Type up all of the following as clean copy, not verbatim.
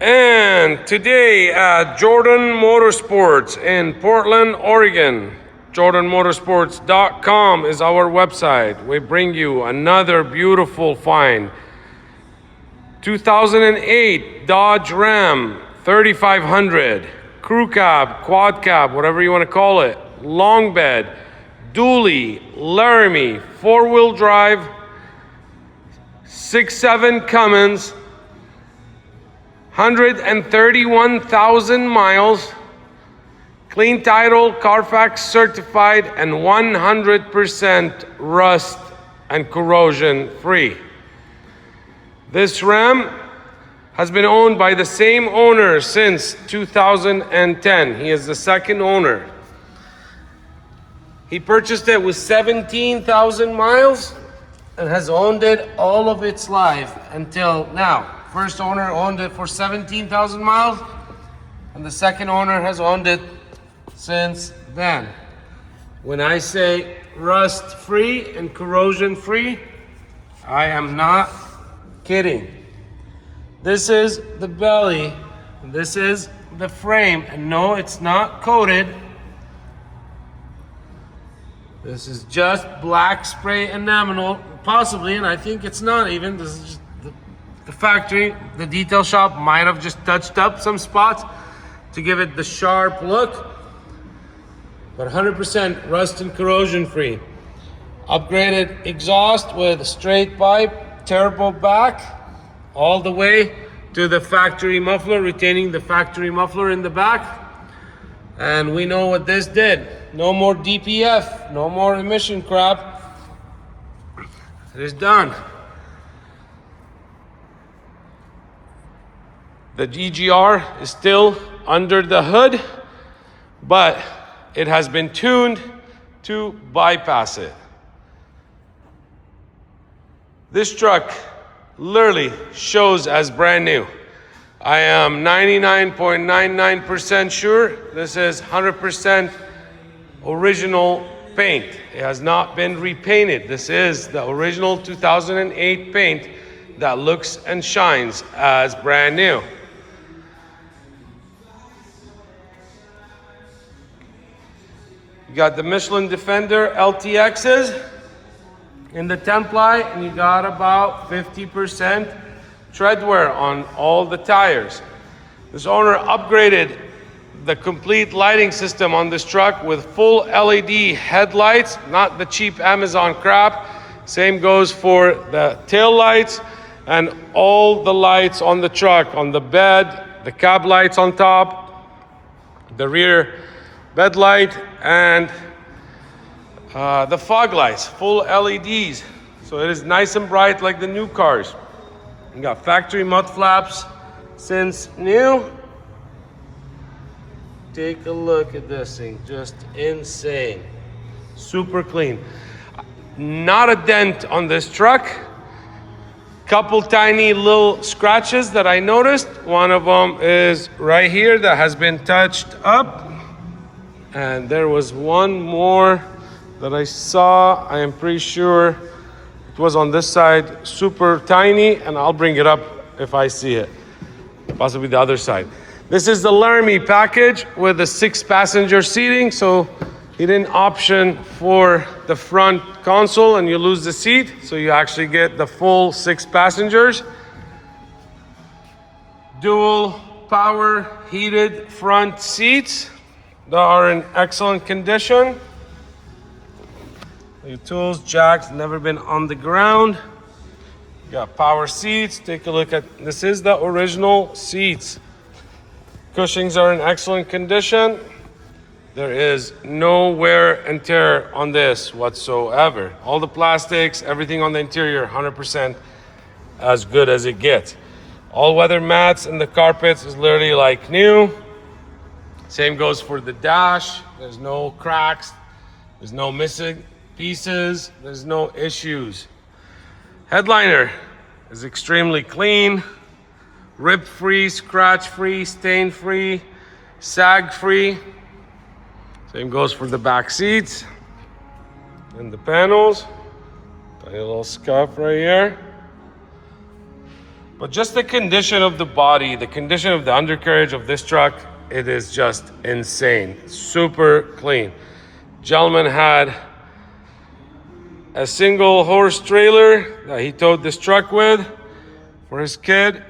And today at Jordan Motorsports in Portland, Oregon, jordanmotorsports.com is our website. We bring you another beautiful find. 2008 Dodge Ram 3500, crew cab, quad cab, whatever you want to call it, long bed, dually, Laramie, four-wheel drive, 6.7 Cummins, 131,000 miles, clean title, Carfax certified, and 100% rust and corrosion free. This Ram has been owned by the same owner since 2010. He is the second owner. He purchased it with 17,000 miles and has owned it all of its life until now. First owner owned it for 17,000 miles, and the second owner has owned it since then. When I say rust-free and corrosion-free, I am not kidding. This is the belly, this is the frame, and no, it's not coated. This is just black spray enamel, possibly, and I think it's not even. This is just the factory, the detail shop might have just touched up some spots to give it the sharp look, but 100% rust and corrosion free. Upgraded exhaust with straight pipe, turbo back, all the way to the factory muffler, retaining the factory muffler in the back. And we know what this did. No more DPF, no more emission crap. It is done. The EGR is still under the hood, but it has been tuned to bypass it. This truck literally shows as brand new. I am 99.99% sure this is 100% original paint. It has not been repainted. This is the original 2008 paint that looks and shines as brand new. You got the Michelin Defender LTXs in the 10-ply, and you got about 50% tread wear on all the tires. This owner upgraded the complete lighting system on this truck with full LED headlights, not the cheap Amazon crap. Same goes for the tail lights and all the lights on the truck, on the bed, the cab lights on top, the rear bed light, and the fog lights, full LEDs. So it is nice and bright like the new cars. You got factory mud flaps since new. Take a look at this thing, just insane. Super clean. Not a dent on this truck. Couple tiny little scratches that I noticed. One of them is right here that has been touched up. And there was one more that I saw. I am pretty sure it was on this side, super tiny, and I'll bring it up if I see it. Possibly the other side. This is the Laramie package with the 6-passenger seating, so he didn't option for the front console and you lose the seat, so you actually get the full 6 passengers. Dual power heated front seats. They are in excellent condition. Your tools, jacks, never been on the ground. You got power seats. Take a look at, this is the original seats. Cushions are in excellent condition. There is no wear and tear on this whatsoever. All the plastics, everything on the interior, 100% as good as it gets. All weather mats and the carpets is literally like new. Same goes for the dash. There's no cracks. There's no missing pieces. There's no issues. Headliner is extremely clean. Rip-free, scratch-free, stain-free, sag-free. Same goes for the back seats and the panels. Tiny little scuff right here. But just the condition of the body, the condition of the undercarriage of this truck, it is just insane. Super clean. Gentleman had a single horse trailer that he towed this truck with for his kid.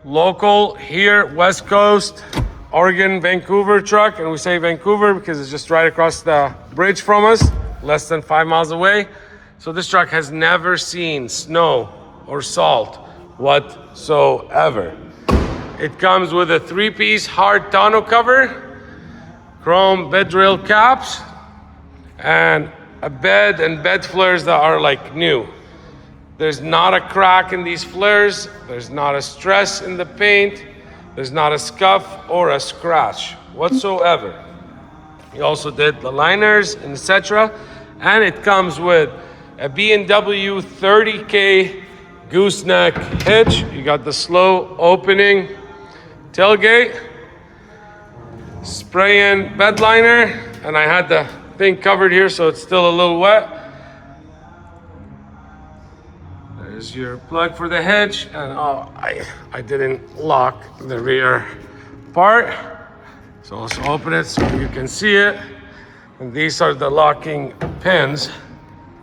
Local here, West Coast, Oregon, Vancouver truck. And we say Vancouver because it's just right across the bridge from us, less than 5 miles away. So this truck has never seen snow or salt whatsoever. It comes with a 3-piece hard tonneau cover, chrome bed rail caps, and a bed and bed flares that are like new. There's not a crack in these flares. There's not a stress in the paint. There's not a scuff or a scratch whatsoever. He also did the liners, etc. And it comes with a B&W 30K gooseneck hitch. You got the slow opening tailgate, spray-in bed liner, and I had the thing covered here so it's still a little wet. There's your plug for the hitch, and I didn't lock the rear part, so let's open it so you can see it. And these are the locking pins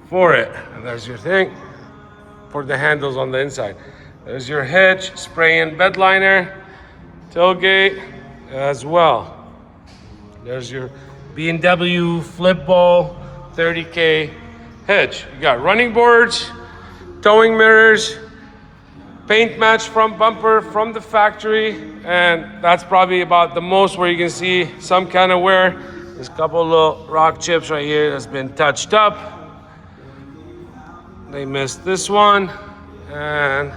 for it, and there's your thing for the handles on the inside. There's your hitch, spray-in bed liner, tailgate as well. There's your B&W flip ball 30K hitch. You got running boards, towing mirrors, paint match front bumper from the factory, and that's probably about the most where you can see some kind of wear. There's a couple little rock chips right here that's been touched up. They missed this one, and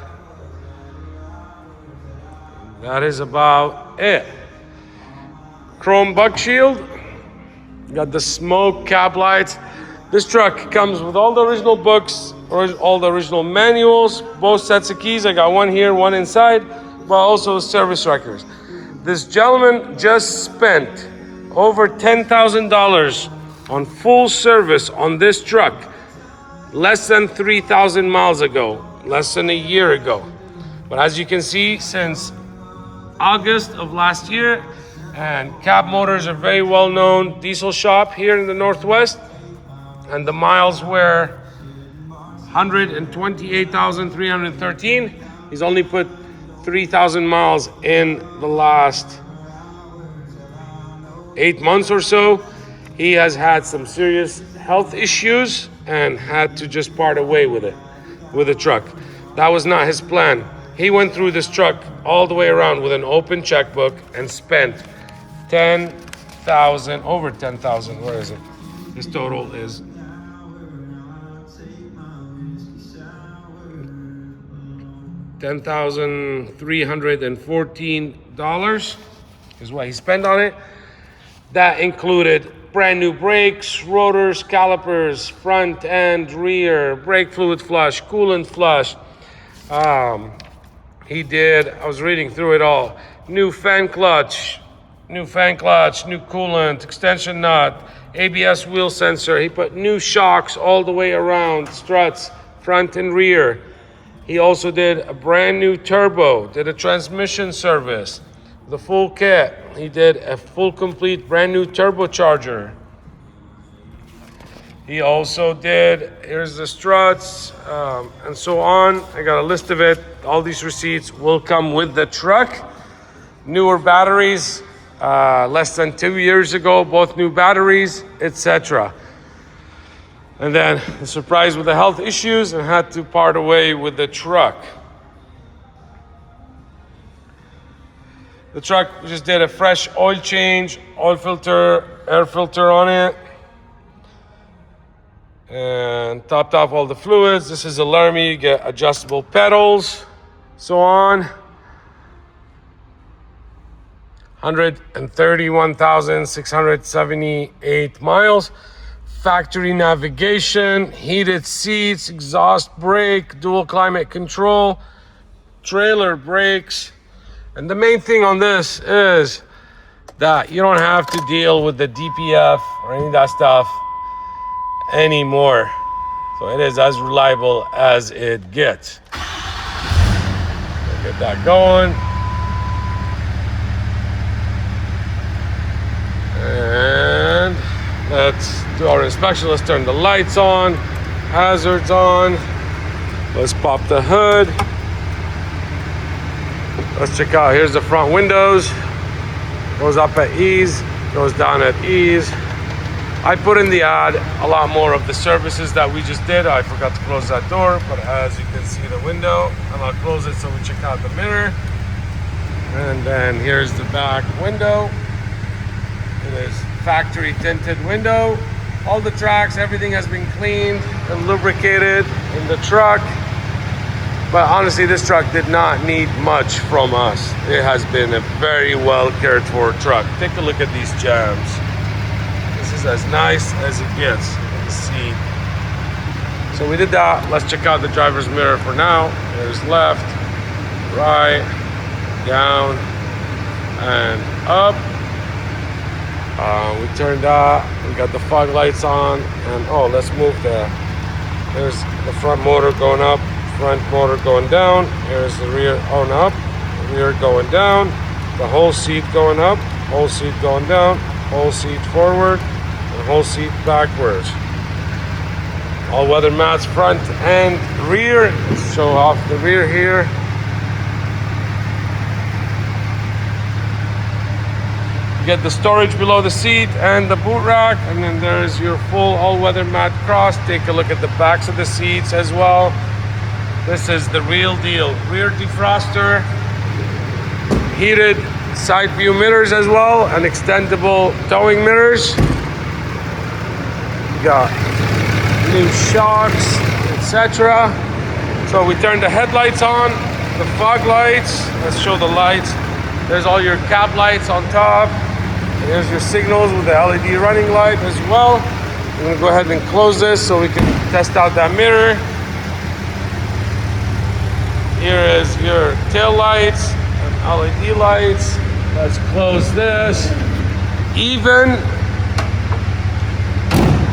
that is about it. Chrome buck shield, got the smoke cap lights. This truck comes with all the original books, all the original manuals, both sets of keys. I got one here, one inside, but also service records. This gentleman just spent over $10,000 on full service on this truck less than 3,000 miles ago, less than a year ago. But as you can see, since August of last year, and Cab Motors are very well known diesel shop here in the Northwest, and the miles were 128,313. He's only put 3,000 miles in the last 8 months or so. He has had some serious health issues and had to just part away with the truck. That was not his plan. He went through this truck all the way around with an open checkbook and spent over 10,000. Where is it? His total is $10,314 is what he spent on it. That included brand new brakes, rotors, calipers, front and rear, brake fluid flush, coolant flush. He did, I was reading through it all, new fan clutch, new coolant, extension nut, ABS wheel sensor. He put new shocks all the way around, struts, front and rear. He also did a brand new turbo, did a transmission service, the full kit. He did a full complete brand new turbocharger. He also did, here's the struts, and so on. I got a list of it. All these receipts will come with the truck. Newer batteries, less than 2 years ago, both new batteries, etc. And then the surprise with the health issues and had to part away with the truck. The truck just did a fresh oil change, oil filter, air filter on it, and topped off all the fluids. This is a Laramie, you get adjustable pedals, so on. 131,678 miles. Factory navigation, heated seats, exhaust brake, dual climate control, trailer brakes. And the main thing on this is that you don't have to deal with the DPF or any of that stuff anymore. So it is as reliable as it gets. Get that going. And let's do our inspection. Let's turn the lights on, hazards on. Let's pop the hood. Let's check out. Here's the front windows. Goes up at ease, goes down at ease. I put in the ad a lot more of the services that we just did. I forgot to close that door, but as you can see the window, and I'll close it so we check out the mirror. And then here's the back window. It is factory tinted window. All the tracks, everything has been cleaned and lubricated in the truck. But honestly, this truck did not need much from us. It has been a very well cared for truck. Take a look at these jams. This is as nice as it gets. You can see. So we did that. Let's check out the driver's mirror for now. There's left, right, down, and up. We turned that. We got the fog lights on, and oh, let's move there's the front motor going up, front motor going down. Here's the rear on up, rear going down, the whole seat going up, whole seat going down, whole seat forward, and whole seat backwards. All weather mats front and rear. Let's show off the rear here. You get the storage below the seat and the boot rack, and then there's your full all-weather mat cross. Take a look at the backs of the seats as well. This is the real deal. Rear defroster, heated side view mirrors as well, and extendable towing mirrors. You got new shocks, etc. So we turn the headlights on, the fog lights. Let's show the lights. There's all your cab lights on top. Here's your signals with the LED running light as well. I'm gonna go ahead and close this so we can test out that mirror. Here is your tail lights and LED lights. Let's close this. Even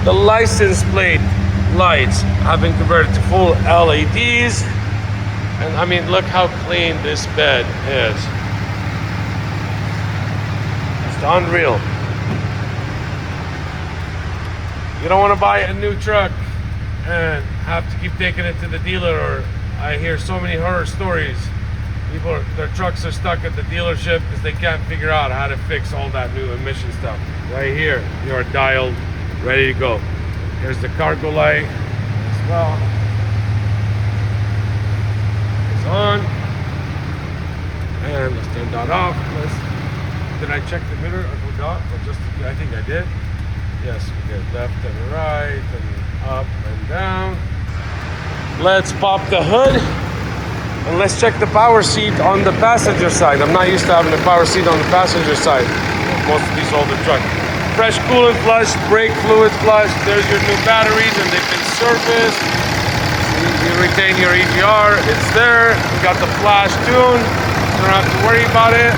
the license plate lights have been converted to full LEDs. And I mean, look how clean this bed is. Unreal. You don't want to buy a new truck and have to keep taking it to the dealer, or I hear so many horror stories. People, their trucks are stuck at the dealership because they can't figure out how to fix all that new emission stuff. Right here, you are dialed, ready to go. Here's the cargo light as well. It's on. And let's turn that off. Did I check the mirror? I forgot. I think I did. Yes, we did. Left and right and up and down. Let's pop the hood and let's check the power seat on the passenger side. I'm not used to having a power seat on the passenger side. Most of these older trucks. Fresh coolant flush, brake fluid flush. There's your new batteries and they've been serviced. You retain your EGR. It's there. We got the flash tune. You don't have to worry about it.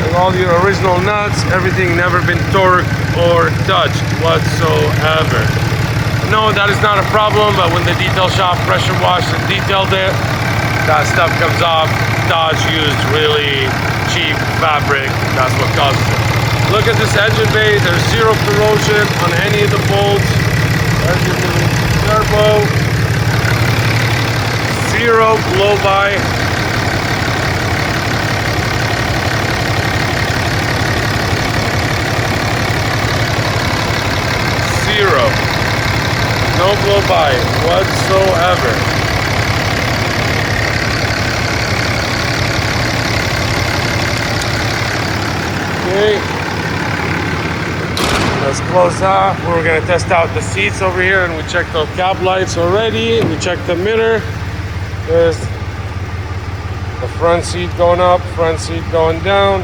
And all your original nuts, everything never been torqued or touched whatsoever. No, that is not a problem, but when the detail shop pressure washed and detailed it, that stuff comes off. Dodge used really cheap fabric. That's what causes it. Look at this engine bay. There's zero corrosion on any of the bolts. There's your new turbo. Zero blow-by. Zero. No blow-by whatsoever. Okay. Let's close that. We're going to test out the seats over here, and we checked the cab lights already. We checked the mirror. There's the front seat going up, front seat going down,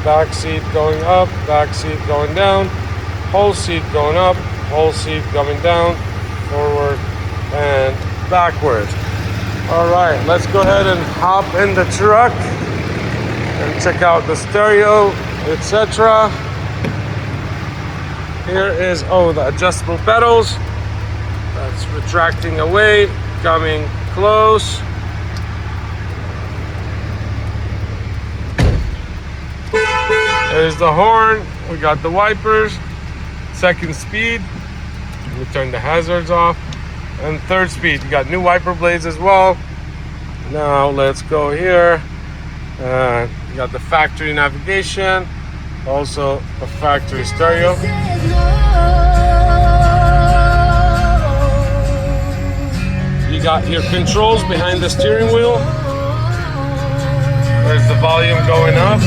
back seat going up, back seat going down, whole seat going up, whole seat coming down, forward and backward. All right, let's go ahead and hop in the truck and check out the stereo, etc. Here is, the adjustable pedals. That's retracting away, coming close. There's the horn. We got the wipers. Second speed. We turn the hazards off. And third speed. You got new wiper blades as well. Now let's go here. You got the factory navigation. Also a factory stereo. You got your controls behind the steering wheel. There's the volume going up.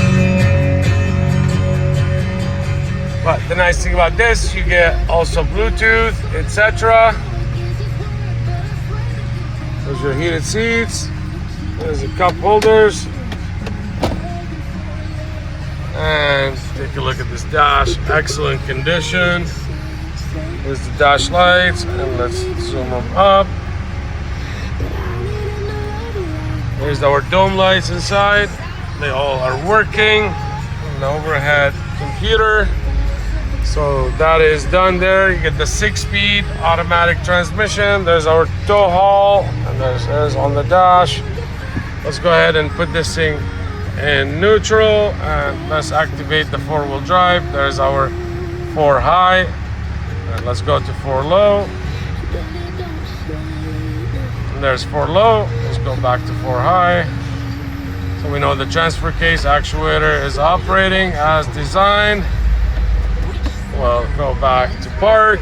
But the nice thing about this, you get also Bluetooth, etc. There's your heated seats. There's the cup holders. And take a look at this dash. Excellent condition. There's the dash lights. And let's zoom them up. There's our dome lights inside. They all are working. An overhead computer. So that is done there. You get the 6-speed automatic transmission. There's our tow haul. And there's on the dash. Let's go ahead and put this thing in neutral. And let's activate the 4-wheel drive. There's our 4 high. And let's go to 4 low. There's 4 low. Let's go back to 4 high. So we know the transfer case actuator is operating as designed. We'll go back to park.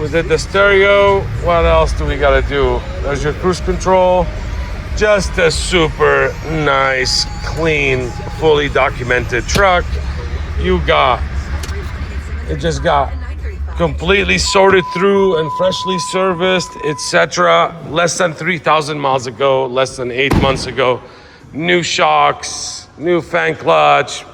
We did the stereo. What else do we gotta do? There's your cruise control. Just a super nice, clean, fully documented truck. It just got completely sorted through and freshly serviced, etc. Less than 3,000 miles ago, less than 8 months ago. New shocks, new fan clutch,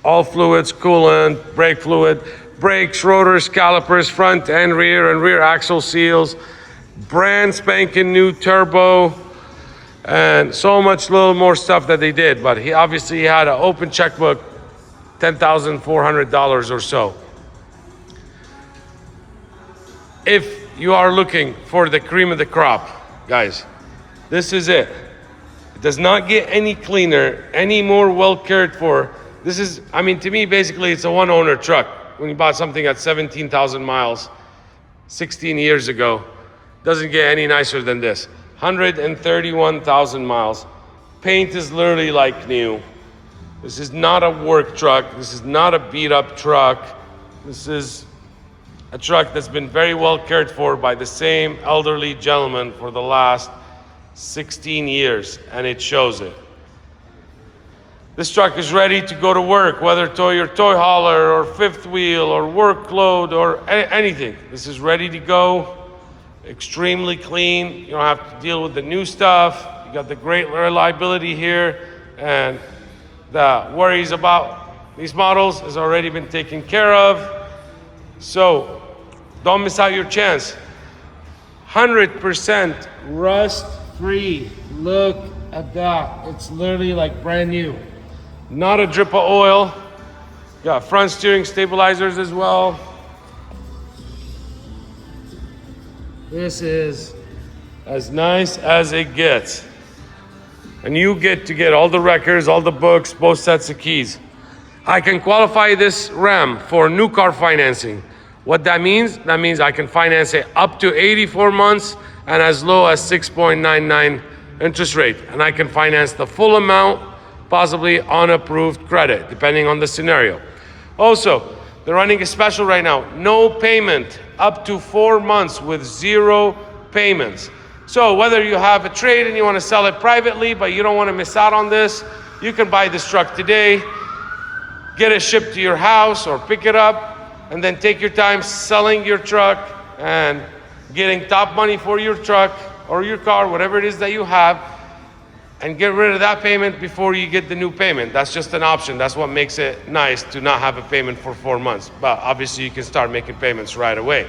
all fluids, coolant, brake fluid, brakes, rotors, calipers, front and rear axle seals, brand spanking new turbo, and so much little more stuff that they did. But he obviously had an open checkbook, $10,400 or so. If you are looking for the cream of the crop, guys, this is it. It does not get any cleaner, any more well cared for. This is, I mean, to me, basically, it's a one-owner truck. When you bought something at 17,000 miles, 16 years ago, doesn't get any nicer than this. 131,000 miles. Paint is literally like new. This is not a work truck. This is not a beat-up truck. This is a truck that's been very well cared for by the same elderly gentleman for the last 16 years, and it shows it. This truck is ready to go to work, whether tow your toy hauler or fifth wheel or workload or anything. This is ready to go, extremely clean. You don't have to deal with the new stuff. You got the great reliability here, and the worries about these models has already been taken care of. So don't miss out your chance. 100% rust-free. Look at that. It's literally like brand new. Not a drip of oil. Got front steering stabilizers as well. This is as nice as it gets. And you get to get all the records, all the books, both sets of keys. I can qualify this Ram for new car financing. What that means I can finance it up to 84 months and as low as 6.99 interest rate. And I can finance the full amount, possibly on approved credit, depending on the scenario. Also, they're running a special right now. No payment, up to 4 months with 0 payments. So whether you have a trade and you want to sell it privately, but you don't want to miss out on this, you can buy this truck today, get it shipped to your house or pick it up, and then take your time selling your truck and getting top money for your truck or your car, whatever it is that you have, and get rid of that payment before you get the new payment. That's just an option. That's what makes it nice to not have a payment for 4 months. But obviously you can start making payments right away.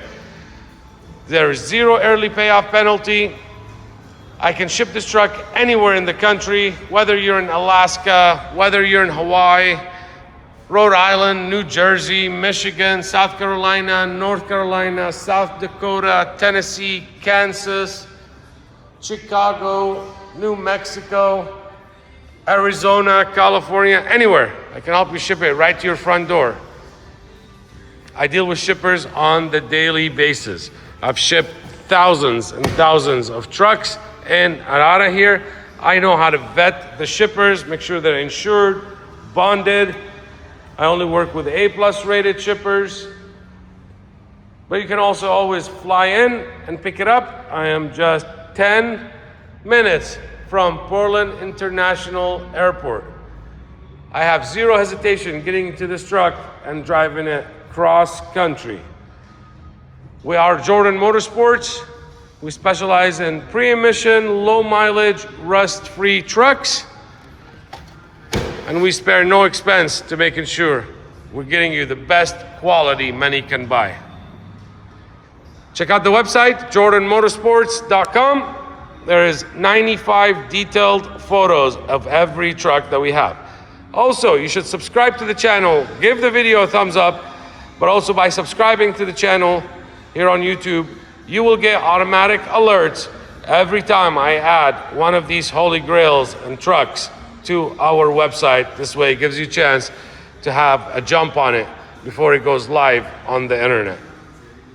There is 0 early payoff penalty. I can ship this truck anywhere in the country, whether you're in Alaska, whether you're in Hawaii, Rhode Island, New Jersey, Michigan, South Carolina, North Carolina, South Dakota, Tennessee, Kansas, Chicago, New Mexico, Arizona, California, anywhere. I can help you ship it right to your front door. I deal with shippers on the daily basis. I've shipped thousands and thousands of trucks in and out of here. I know how to vet the shippers, make sure they're insured, bonded. I only work with A+ rated shippers. But you can also always fly in and pick it up. I am just 10 minutes from Portland International Airport. I have zero hesitation getting into this truck and driving it cross country. We are Jordan Motorsports. We specialize in pre-emission, low mileage, rust-free trucks. And we spare no expense to making sure we're getting you the best quality money can buy. Check out the website, jordanmotorsports.com. There is 95 detailed photos of every truck that we have. Also, you should subscribe to the channel, give the video a thumbs up, but also by subscribing to the channel here on YouTube, you will get automatic alerts every time I add one of these holy grails and trucks to our website. This way it gives you a chance to have a jump on it before it goes live on the internet.